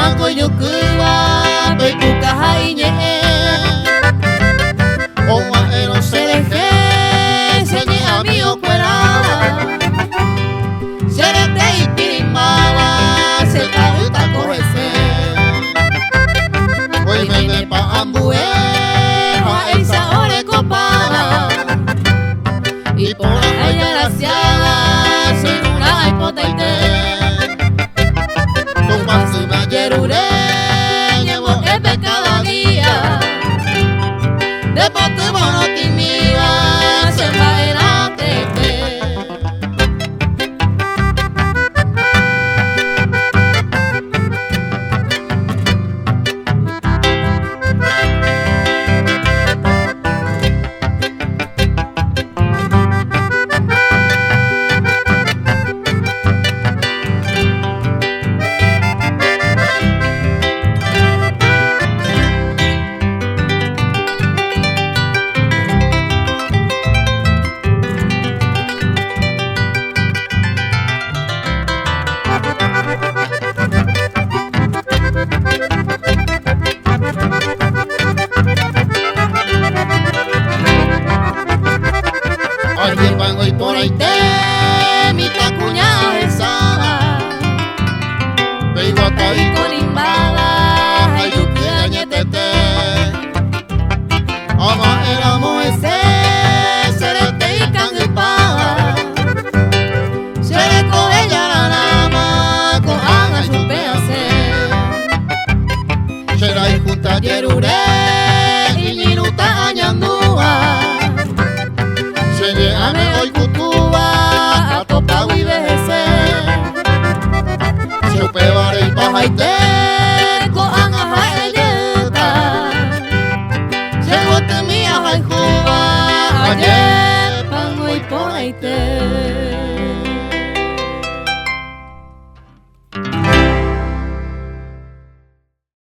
Mango y yucuba, doy cuca jaiñe. Oma ero Serejé, señe a mi ocuera. Serete y pirimala, se cajuta cojese. hoy vende pa Ambue, a esa ore copada. Y por ella graciada, sin una hipoteite. con basura Yerure, llevo el cada día. Después que bueno te mira, se va a ir a tepe. Alguien van hoy por ahí Mi tacuña esa, Vengo acá y con imbala, ay yuki añetete. Ama éramos Ese, serete y cangupa. Se le coge ya la nama, con haga su pedace. Será y junta Yerure, y niruta añandúa. Se le Ame hoy cutuba, a topa y vejece. Se upebare y Pajaite, cojan a jaeleta. Llegó te mía, ay juba, ayer.